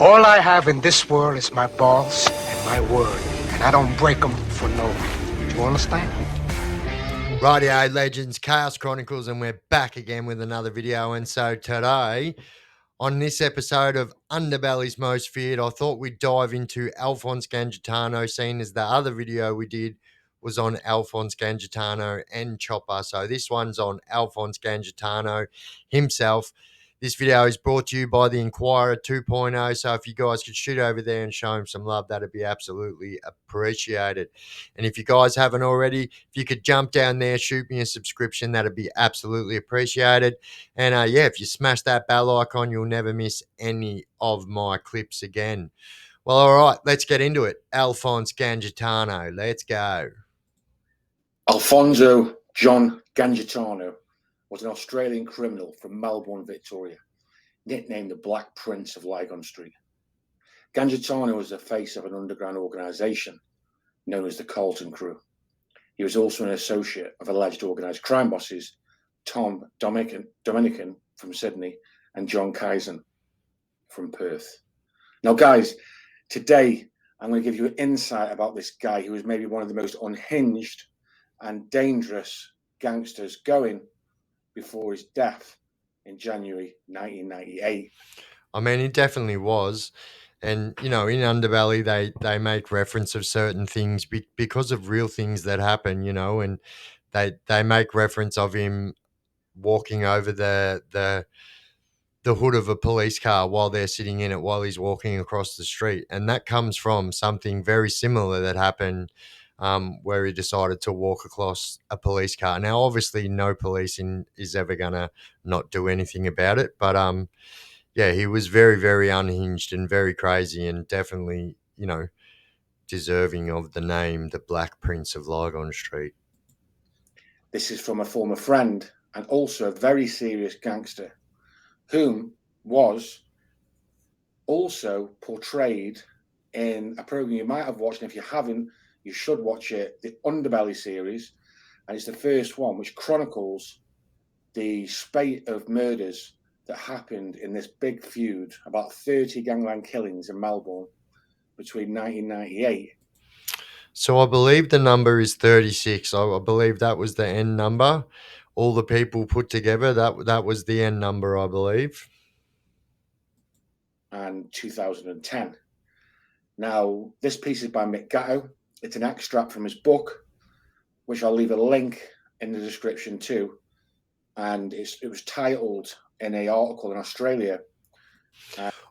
All I have in this world is my balls and my word, and I don't break them for no one. Do you understand? Rightio, legends, Chaos Chronicles, and we're back again with another video. And so today, on this episode of Underbelly'S Most Feared, I thought we'd dive into Alphonse Gangitano, seeing as the other video we did was on Alphonse Gangitano and Chopper. So this one's on Alphonse Gangitano himself. This video is brought to you by the Inquirer 2.0. So if you guys could shoot over there and show him some love, that'd be absolutely appreciated. And if you guys haven't already, if you could jump down there, shoot me a subscription, that'd be absolutely appreciated. And yeah, if you smash that bell icon, you'll never miss any of my clips again. Well, all right, let's get into it. Alphonse Gangitano, let's go. Alphonse John Gangitano was an Australian criminal from Melbourne, Victoria, nicknamed the Black Prince of Lygon Street. Gangitano was the face of an underground organisation known as the Carlton Crew. He was also an associate of alleged organised crime bosses Tom Dominican from Sydney and John Kaizen from Perth. Now, guys, today I'm going to give you an insight about this guy who was maybe one of the most unhinged and dangerous gangsters going before his death in January 1998. I mean, it definitely was. And, you know, in Underbelly, they make reference of certain things because of real things that happen, you know, and they make reference of him walking over the hood of a police car while they're sitting in it while he's walking across the street. And that comes from something very similar that happened where he decided to walk across a police car. Now, obviously, no policing is ever going to not do anything about it. But, yeah, he was very, very unhinged and very crazy and definitely, you know, deserving of the name, the Black Prince of Lygon Street. This is from a former friend and also a very serious gangster, whom was also portrayed in a program you might have watched, and if you haven't, you should watch it, the Underbelly series, and it's the first one, which chronicles the spate of murders that happened in this big feud, about 30 gangland killings in Melbourne between 1998. So I believe the number is 36. I believe that was the end number. All the people put together, that was the end number, I believe. And 2010. Now, this piece is by Mick Gatto. It's an extract from his book, which I'll leave a link in the description too. And it was titled in an article in Australia.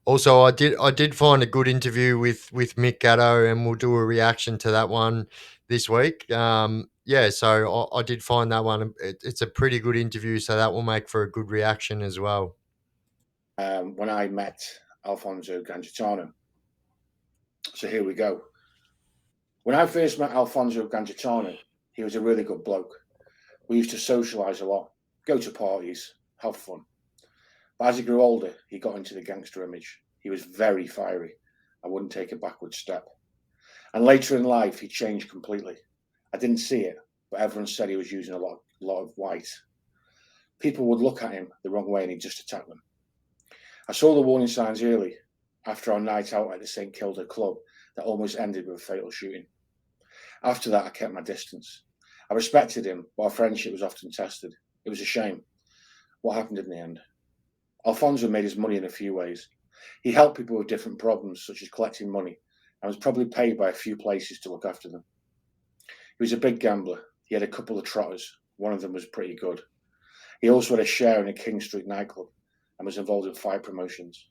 Also, I did find a good interview with Mick Gatto, and we'll do a reaction to that one this week. Yeah, so I did find that one. It's a pretty good interview, so that will make for a good reaction as well. When I met Alphonse Gangitano. So here we go. When I first met Alphonse Gangitano, he was a really good bloke. We used to socialise a lot, go to parties, have fun. But as he grew older, he got into the gangster image. He was very fiery. I wouldn't take a backward step. And later in life, he changed completely. I didn't see it, but everyone said he was using a lot of white. People would look at him the wrong way and he'd just attack them. I saw the warning signs early after our night out at the St Kilda club that almost ended with a fatal shooting. After that, I kept my distance. I respected him, but our friendship was often tested. It was a shame. What happened in the end? Alphonse made his money in a few ways. He helped people with different problems, such as collecting money, and was probably paid by a few places to look after them. He was a big gambler. He had a couple of trotters. One of them was pretty good. He also had a share in a King Street nightclub and was involved in fight promotions.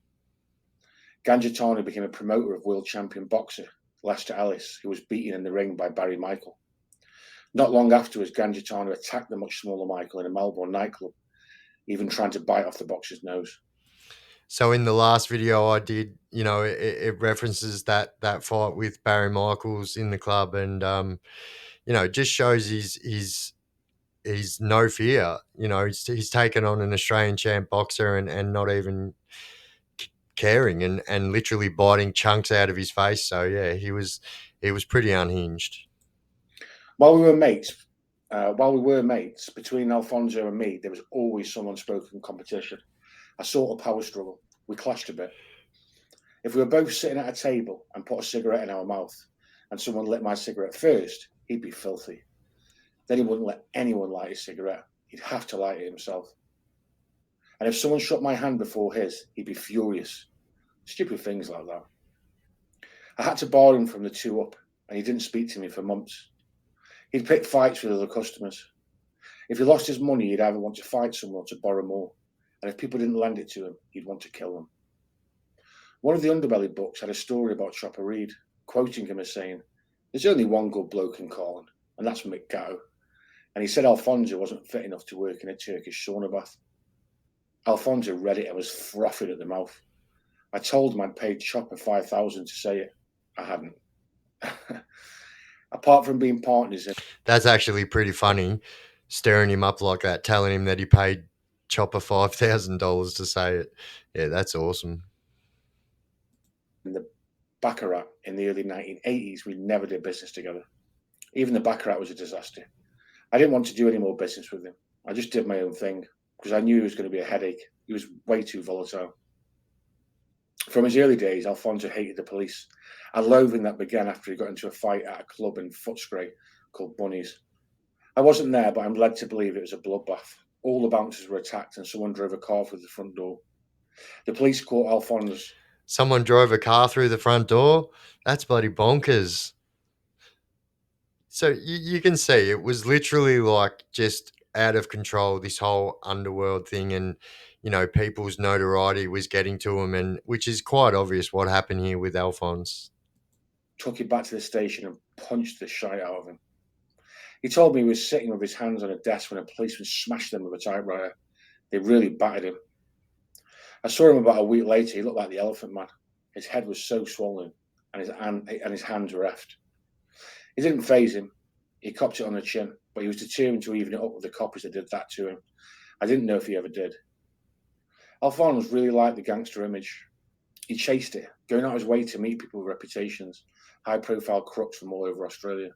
Gangitano became a promoter of world champion boxer Lester Ellis, who was beaten in the ring by Barry Michael. Not long afterwards, Gangitano attacked the much smaller Michael in a Melbourne nightclub, even trying to bite off the boxer's nose. So in the last video I did, you know, it references that fight with Barry Michaels in the club, and you know, just shows his no fear. You know, he's taken on an Australian champ boxer and not even caring and literally biting chunks out of his face. So yeah, he was pretty unhinged. While we were mates, between Alfonso and me, there was always some unspoken competition, a sort of power struggle. We clashed a bit. If we were both sitting at a table and put a cigarette in our mouth and someone lit my cigarette first, he'd be filthy. Then he wouldn't let anyone light his cigarette. He'd have to light it himself. And if someone shook my hand before his, he'd be furious. Stupid things like that. I had to borrow him from the two up, and he didn't speak to me for months. He'd pick fights with other customers. If he lost his money, he'd either want to fight someone or to borrow more. And if people didn't lend it to him, he'd want to kill them. One of the Underbelly books had a story about Chopper Reed, quoting him as saying, "There's only one good bloke in Corn, and that's Mick Gatto." And he said Alphonse wasn't fit enough to work in a Turkish sauna bath. Alphonse read it and was frothing at the mouth. I told him I'd paid Chopper $5,000 to say it. I hadn't. Apart from being partners in... That's actually pretty funny, stirring him up like that, telling him that he paid Chopper $5,000 to say it. Yeah, that's awesome. In the Baccarat in the early 1980s, we never did business together. Even the Baccarat was a disaster. I didn't want to do any more business with him. I just did my own thing because I knew he was going to be a headache. He was way too volatile. From his early days, Alphonse hated the police, a loathing that began after he got into a fight at a club in Footscray called Bunny's. I wasn't there, but I'm led to believe it was a bloodbath. All the bouncers were attacked and someone drove a car through the front door. The police caught Alphonse. Someone drove a car through the front door? That's bloody bonkers. So you can see it was literally like just out of control, this whole underworld thing, and people's notoriety was getting to him, and which is quite obvious what happened here with Alphonse. Took him back to the station and punched the shite out of him. He told me he was sitting with his hands on a desk when a policeman smashed him with a typewriter. They really battered him. I saw him about a week later. He looked like the Elephant Man. His head was so swollen and his hands were effed. It didn't faze him. He copped it on the chin, but he was determined to even it up with the coppers that did that to him. I didn't know if he ever did. Alphonse really liked the gangster image. He chased it, going out his way to meet people with reputations, high-profile crooks from all over Australia.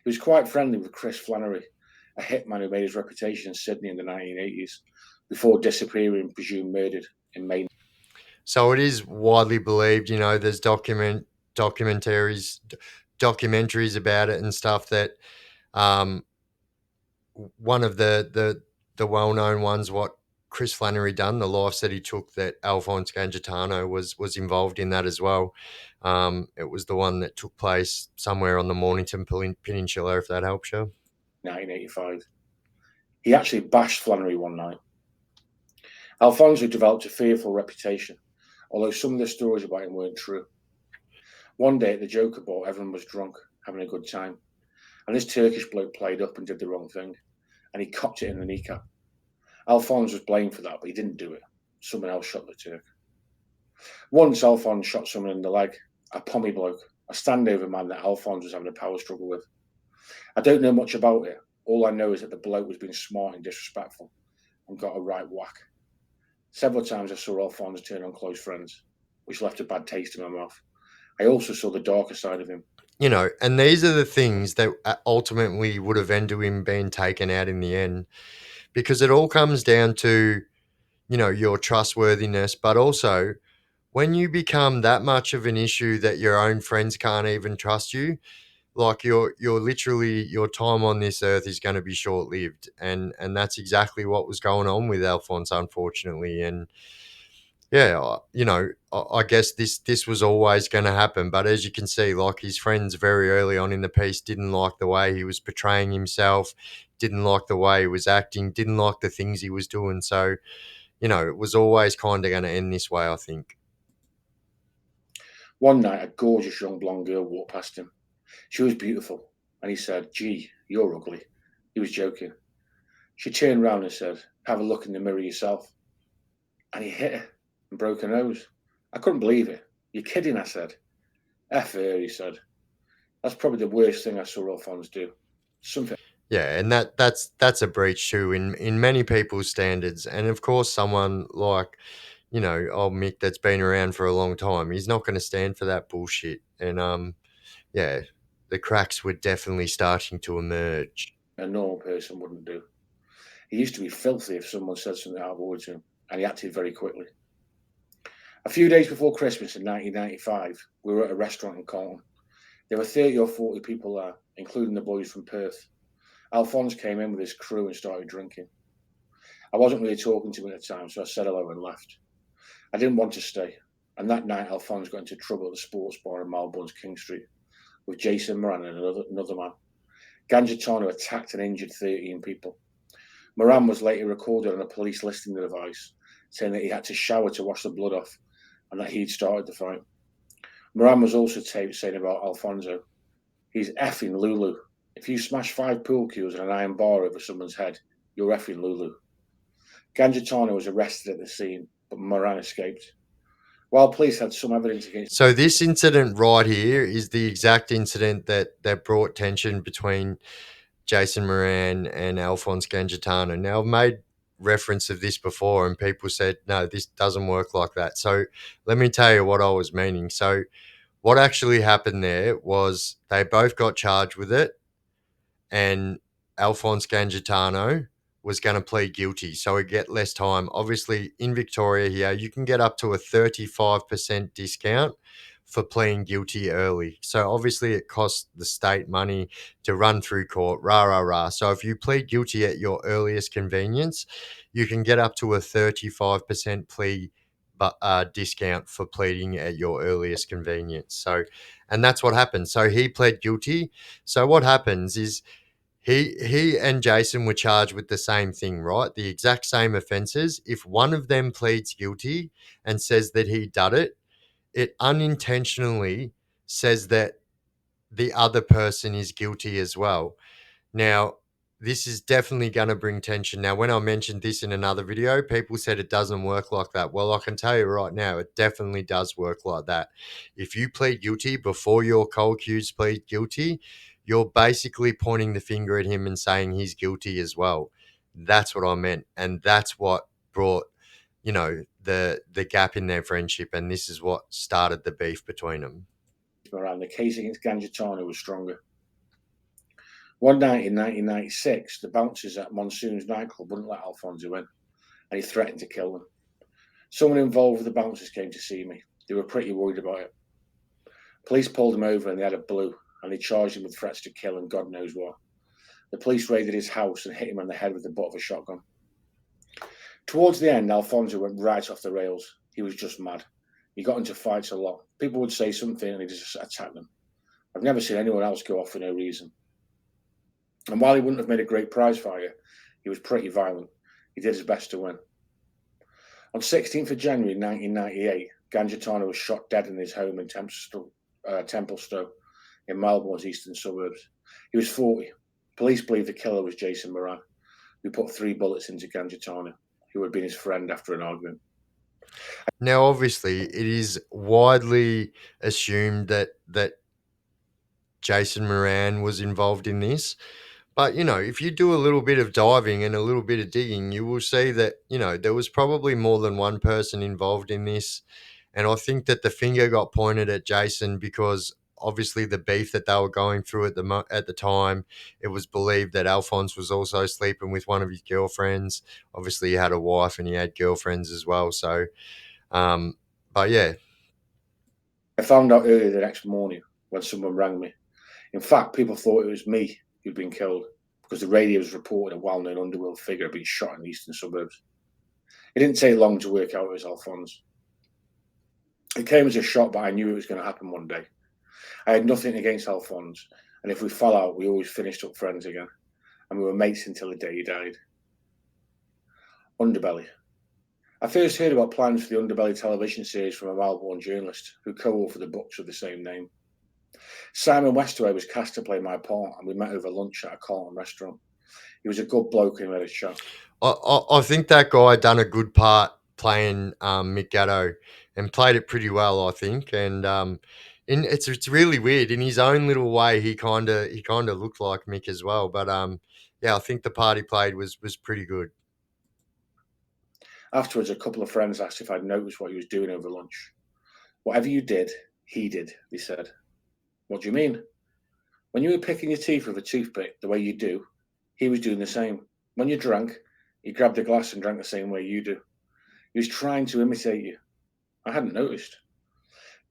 He was quite friendly with Chris Flannery, a hitman who made his reputation in Sydney in the 1980s, before disappearing, presumed murdered in May. So it is widely believed, there's documentaries about it and stuff, that one of the well-known ones, what Chris Flannery done, the life that he took, that Alphonse Gangitano was involved in that as well. It was the one that took place somewhere on the Mornington Peninsula, if that helps you. 1985. He actually bashed Flannery one night. Alphonse had developed a fearful reputation, although some of the stories about him weren't true. One day at the Joker Ball, everyone was drunk, having a good time, and this Turkish bloke played up and did the wrong thing, and he copped it in the kneecap. Alphonse was blamed for that, but he didn't do it. Someone else shot the Turk. Once Alphonse shot someone in the leg, a pommy bloke, a standover man that Alphonse was having a power struggle with. I don't know much about it. All I know is that the bloke was being smart and disrespectful and got a right whack. Several times I saw Alphonse turn on close friends, which left a bad taste in my mouth. I also saw the darker side of him. And these are the things that ultimately would have ended him being taken out in the end, because it all comes down to, your trustworthiness, but also when you become that much of an issue that your own friends can't even trust you, like you're literally, your time on this earth is going to be short-lived, and that's exactly what was going on with Alphonse, unfortunately. And yeah, I guess this was always going to happen. But as you can see, like, his friends very early on in the piece didn't like the way he was portraying himself, didn't like the way he was acting, didn't like the things he was doing. So, it was always kind of going to end this way, I think. One night, a gorgeous young blonde girl walked past him. She was beautiful, and he said, "Gee, you're ugly." He was joking. She turned round and said, "Have a look in the mirror yourself." And he hit her and broke her nose. I couldn't believe it. "You're kidding," I said. "F her," he said. That's probably the worst thing I saw Alphonse do. Something. Yeah, and that's a breach too in many people's standards. And of course, someone like, old Mick, that's been around for a long time, he's not going to stand for that bullshit. And yeah, the cracks were definitely starting to emerge. A normal person wouldn't do. He used to be filthy if someone said something out of order to him, and he acted very quickly. A few days before Christmas in 1995, we were at a restaurant in Carlton. There were 30 or 40 people there, including the boys from Perth. Alphonse came in with his crew and started drinking. I wasn't really talking to him at the time, so I said hello and left. I didn't want to stay, and that night Alphonse got into trouble at the sports bar in Melbourne's King Street with Jason Moran and another man. Gangitano attacked and injured 13 people. Moran was later recorded on a police listening device, saying that he had to shower to wash the blood off and that he'd started the fight. Moran was also taped saying about Alfonso, "He's effing Lulu. If you smash 5 pool cues and an iron bar over someone's head, you're effing Lulu." Gangitano was arrested at the scene, but Moran escaped. While police had some evidence against... So this incident right here is the exact incident that brought tension between Jason Moran and Alphonse Gangitano. Now, I've made reference of this before and people said, no, this doesn't work like that. So let me tell you what I was meaning. So what actually happened there was they both got charged with it, and Alphonse Gangitano was going to plead guilty, so he'd get less time. Obviously, in Victoria here, you can get up to a 35% discount for pleading guilty early. So obviously it costs the state money to run through court, rah. So if you plead guilty at your earliest convenience, you can get up to a 35% plea discount for pleading at your earliest convenience. So, and that's what happened. So he pled guilty. So what happens is he and Jason were charged with the same thing, right? The exact same offenses. If one of them pleads guilty and says that he did it, it unintentionally says that the other person is guilty as well. Now, this is definitely going to bring tension. Now, when I mentioned this in another video, people said it doesn't work like that. Well, I can tell you right now, it definitely does work like that. If you plead guilty before your co-accused plead guilty, you're basically pointing the finger at him and saying he's guilty as well. That's what I meant. And that's what brought, the gap in their friendship. And this is what started the beef between them. Moran, the case against Gangitano was stronger. One night in 1996, the bouncers at Monsoon's nightclub wouldn't let Alfonso in, and he threatened to kill them. Someone involved with the bouncers came to see me. They were pretty worried about it. Police pulled him over and they had a blue, and they charged him with threats to kill and God knows what. The police raided his house and hit him on the head with the butt of a shotgun. Towards the end, Alfonso went right off the rails. He was just mad. He got into fights a lot. People would say something and he just attacked them. I've never seen anyone else go off for no reason. And while he wouldn't have made a great prize fighter, he was pretty violent. He did his best to win. On 16th of January 1998, Gangitano was shot dead in his home in Templestowe in Melbourne's eastern suburbs. He was 40. Police believe the killer was Jason Moran, who put 3 bullets into Gangitano, who had been his friend after an argument. Now, obviously, it is widely assumed that Jason Moran was involved in this. But, if you do a little bit of diving and a little bit of digging, you will see that, there was probably more than one person involved in this. And I think that the finger got pointed at Jason because obviously the beef that they were going through at the time, it was believed that Alphonse was also sleeping with one of his girlfriends. Obviously, he had a wife and he had girlfriends as well. So, but yeah. I found out early the next morning when someone rang me. In fact, people thought it was me who'd been killed because the radio was reporting a well-known underworld figure had been shot in the eastern suburbs. It didn't take long to work out it was Alphonse. It came as a shock, but I knew it was going to happen one day. I had nothing against Alphonse, and if we fell out, we always finished up friends again, and we were mates until the day he died. Underbelly. I first heard about plans for the Underbelly television series from a Melbourne journalist who co-authored the books of the same name. Simon Westaway was cast to play my part, and we met over lunch at a Carlton restaurant. He was a good bloke and we had a chat. I think that guy done a good part playing Mick Gatto and played it pretty well, I think. And it's really weird. In his own little way, he kind of looked like Mick as well. But yeah, I think the part he played was pretty good. Afterwards, a couple of friends asked if I'd noticed what he was doing over lunch. Whatever you did, he did, they said. What do you mean? When you were picking your teeth with a toothpick the way you do, he was doing the same. When you drank, he grabbed a glass and drank the same way you do. He was trying to imitate you. I hadn't noticed.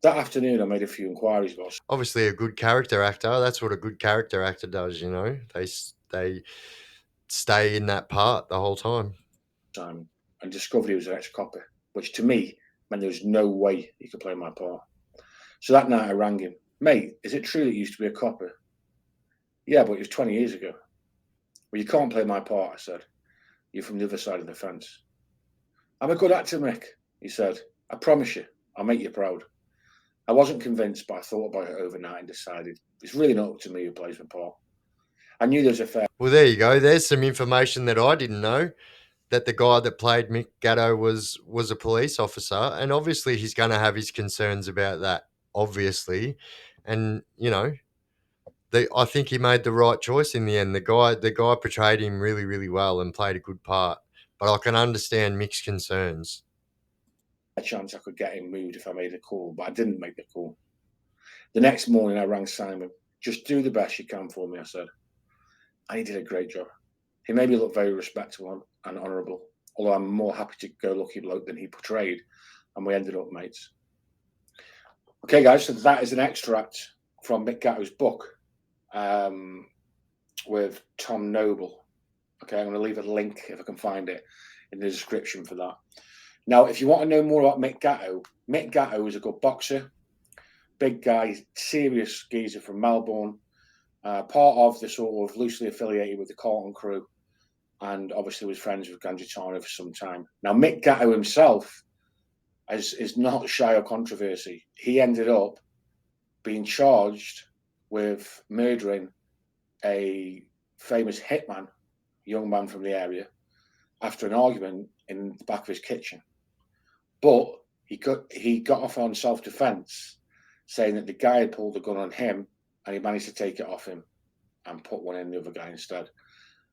That afternoon, I made a few inquiries about Obviously, a good character actor. That's what a good character actor does, you know. They stay in that part the whole time. Simon and discovered he was an ex-copper, which to me meant there was no way he could play my part. So that night I rang him. Mate, is it true that you used to be a copper? Yeah, but it was 20 years ago. Well, you can't play my part, I said. You're from the other side of the fence. I'm a good actor, Mick, he said. I promise you, I'll make you proud. I wasn't convinced, but I thought about it overnight and decided it's really not up to me who plays my part. I knew there was a fair... Well, there you go. There's some information that I didn't know, that the guy that played Mick Gatto was a police officer, and obviously he's going to have his concerns about that, obviously. And, you know, I think he made the right choice in the end. The guy portrayed him really, really well and played a good part. But I can understand Mick's concerns. A chance I could get him moved if I made a call, but I didn't make the call. The next morning I rang Simon. Just do the best you can for me, I said. And he did a great job. He made me look very respectable and honourable, although I'm more happy to go lucky bloke than he portrayed, and we ended up mates. Okay, guys, so that is an extract from Mick Gatto's book with Tom Noble. Okay, I'm going to leave a link, if I can find it, in the description for that. Now, if you want to know more about Mick Gatto is a good boxer, big guy, serious geezer from Melbourne, part of the sort of loosely affiliated with the Carlton crew, and obviously was friends with Gangitano for some time. Now, Mick Gatto himself is not shy of controversy. He ended up being charged with murdering a famous hitman, young man from the area, after an argument in the back of his kitchen. But he got off on self-defense, saying that the guy had pulled the gun on him and he managed to take it off him and put one in the other guy instead.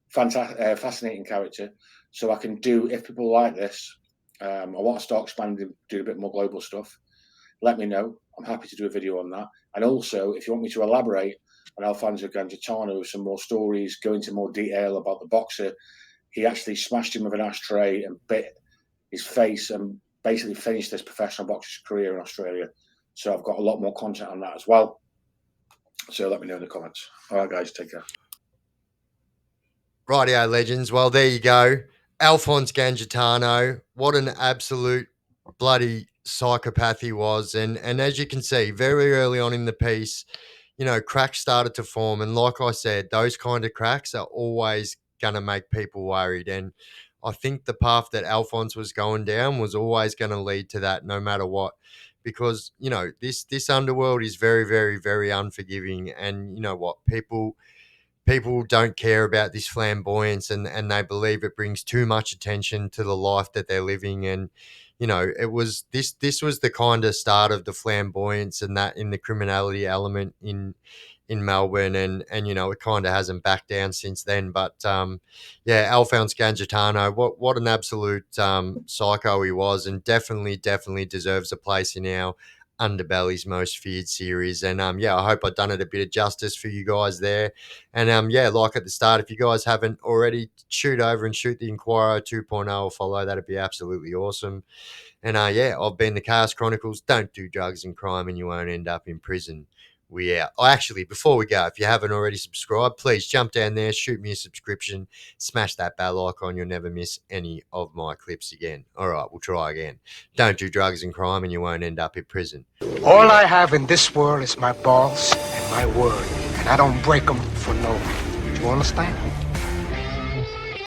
Fantastic, fascinating character. So I can do, if people like this, I want to start expanding, do a bit more global stuff, let me know. I'm happy to do a video on that. And also, if you want me to elaborate on Alphonse Gangitano with some more stories, go into more detail about the boxer, he actually smashed him with an ashtray and bit his face and basically finished his professional boxer's career in Australia. So I've got a lot more content on that as well. So let me know in the comments. All right, guys, take care. Rightio, legends. Well, there you go. Alphonse Gangitano. What an absolute bloody psychopath he was. And as you can see, very early on in the piece, you know, cracks started to form. And like I said, those kind of cracks are always going to make people worried. And I think the path that Alphonse was going down was always going to lead to that no matter what. Because, you know, this underworld is very, very, very unforgiving. And you know what? People don't care about this flamboyance, and they believe it brings too much attention to the life that they're living. And you know, it was this was the kind of start of the flamboyance and that in the criminality element in Melbourne, and you know, it kind of hasn't backed down since then. But yeah, Alphonse Gangitano, what an absolute psycho he was, and definitely deserves a place in our Underbelly's Most Feared series. And yeah, I hope I've done it a bit of justice for you guys there. And yeah, like at the start, if you guys haven't already, shoot over and shoot the Inquirer 2.0 or follow. That'd be absolutely awesome. And yeah, I've been the Chaos Chronicles. Don't do drugs and crime and you won't end up in prison. We out. Oh, actually, before we go, if you haven't already subscribed, please jump down there, shoot me a subscription, smash that bell icon. You'll never miss any of my clips again. All right, we'll try again. Don't do drugs and crime and you won't end up in prison. All I have in this world is my balls and my word, and I don't break them for no one. Do you understand?